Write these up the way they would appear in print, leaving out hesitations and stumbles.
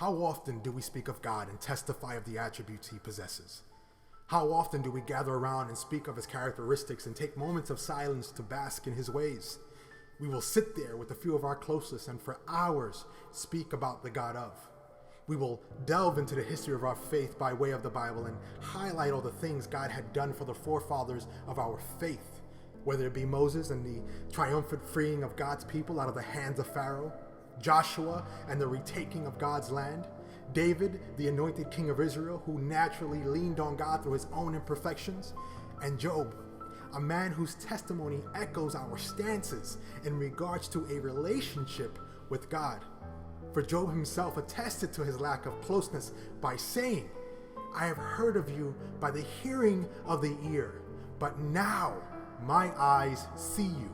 How often do we speak of God and testify of the attributes he possesses? How often do we gather around and speak of his characteristics and take moments of silence to bask in his ways? We will sit there with a few of our closest and for hours speak about the God of. We will delve into the history of our faith by way of the Bible and highlight all the things God had done for the forefathers of our faith, whether it be Moses and the triumphant freeing of God's people out of the hands of Pharaoh, Joshua and the retaking of God's land, David, the anointed king of Israel, who naturally leaned on God through his own imperfections, and Job, a man whose testimony echoes our stances in regards to a relationship with God. For Job himself attested to his lack of closeness by saying, "I have heard of you by the hearing of the ear, but now my eyes see you."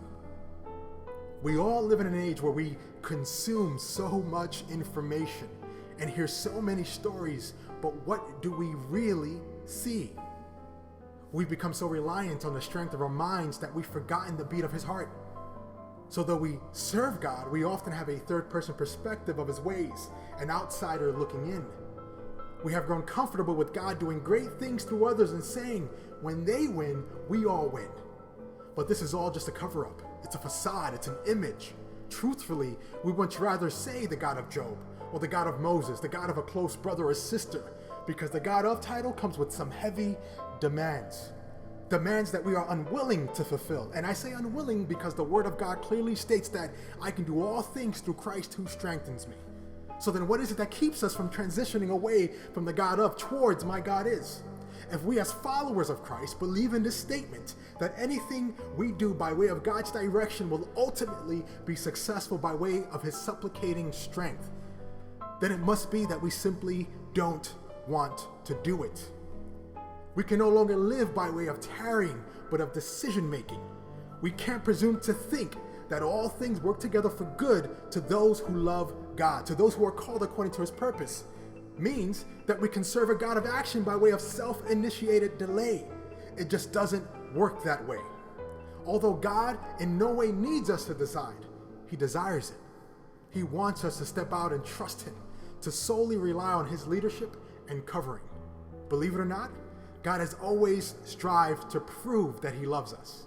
We all live in an age where we consume so much information and hear so many stories, but what do we really see? We've become so reliant on the strength of our minds that we've forgotten the beat of his heart. So though we serve God, we often have a third-person perspective of his ways, an outsider looking in. We have grown comfortable with God doing great things through others and saying, when they win, we all win. But this is all just a cover-up. It's a facade, it's an image. Truthfully, we would much rather say the God of Job, or the God of Moses, the God of a close brother or sister, because the God of title comes with some heavy demands. Demands that we are unwilling to fulfill. And I say unwilling because the word of God clearly states that I can do all things through Christ who strengthens me. So then what is it that keeps us from transitioning away from the God of towards my God is? If we as followers of Christ believe in this statement that anything we do by way of God's direction will ultimately be successful by way of his supplicating strength, then it must be that we simply don't want to do it. We can no longer live by way of tarrying, but of decision making. We can't presume to think that all things work together for good to those who love God, to those who are called according to his purpose. Means that we can serve a God of action by way of self-initiated delay. It just doesn't work that way. Although God in no way needs us to decide, he desires it. He wants us to step out and trust him, to solely rely on his leadership and covering. Believe it or not, God has always strived to prove that he loves us.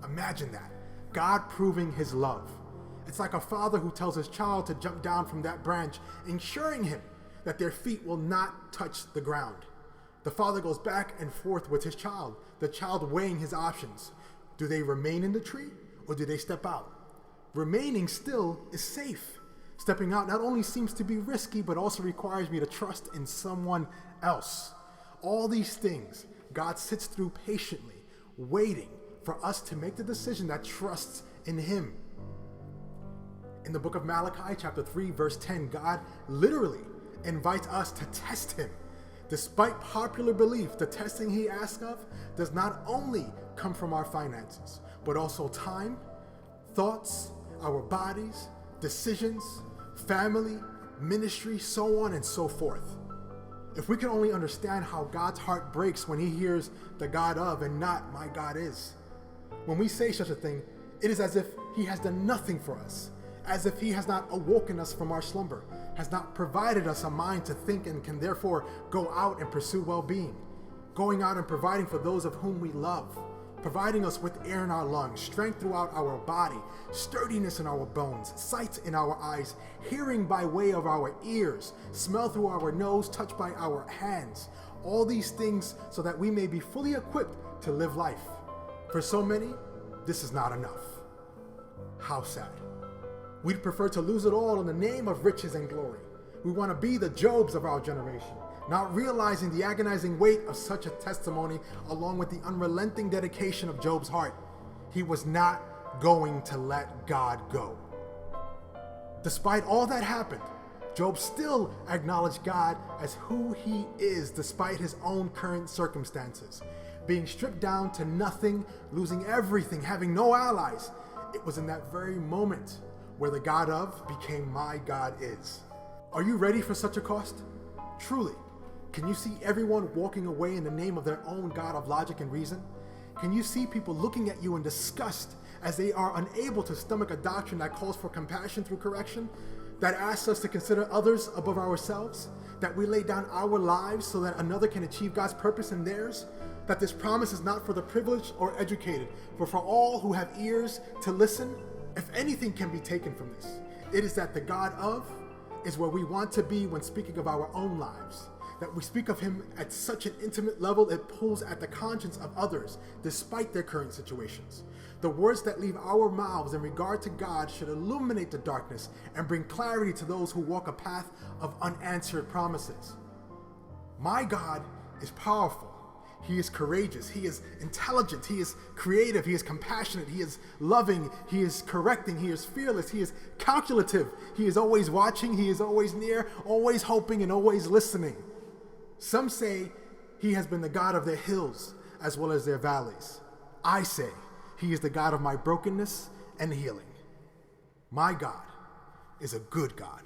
Imagine that, God proving his love. It's like a father who tells his child to jump down from that branch, ensuring him that their feet will not touch the ground. The father goes back and forth with his child, the child weighing his options. Do they remain in the tree or do they step out? Remaining still is safe. Stepping out not only seems to be risky, but also requires me to trust in someone else. All these things, God sits through patiently, waiting for us to make the decision that trusts in him. In the book of Malachi, chapter 3, verse 10, God literally invites us to test him. Despite popular belief, the testing he asks of does not only come from our finances, but also time, thoughts, our bodies, decisions, family, ministry, so on and so forth. If we can only understand how God's heart breaks when he hears the God of and not my God is. When we say such a thing, it is as if he has done nothing for us, as if he has not awoken us from our slumber, has not provided us a mind to think and can therefore go out and pursue well-being, going out and providing for those of whom we love, providing us with air in our lungs, strength throughout our body, sturdiness in our bones, sight in our eyes, hearing by way of our ears, smell through our nose, touch by our hands, all these things so that we may be fully equipped to live life. For so many, this is not enough. How sad. We'd prefer to lose it all in the name of riches and glory. We want to be the Jobs of our generation, not realizing the agonizing weight of such a testimony along with the unrelenting dedication of Job's heart. He was not going to let God go. Despite all that happened, Job still acknowledged God as who he is despite his own current circumstances. Being stripped down to nothing, losing everything, having no allies. It was in that very moment where the God of became my God is. Are you ready for such a cost? Truly, can you see everyone walking away in the name of their own God of logic and reason? Can you see people looking at you in disgust as they are unable to stomach a doctrine that calls for compassion through correction? that asks us to consider others above ourselves, that we lay down our lives so that another can achieve God's purpose in theirs, that this promise is not for the privileged or educated, but for all who have ears to listen. If anything can be taken from this, it is that the God of is where we want to be when speaking of our own lives, that we speak of him at such an intimate level it pulls at the conscience of others despite their current situations. The words that leave our mouths in regard to God should illuminate the darkness and bring clarity to those who walk a path of unanswered promises. My God is powerful. He is courageous. He is intelligent. He is creative. He is compassionate. He is loving. He is correcting. He is fearless. He is calculative. He is always watching. He is always near, always hoping, and always listening. Some say he has been the God of their hills as well as their valleys. I say he is the God of my brokenness and healing. My God is a good God.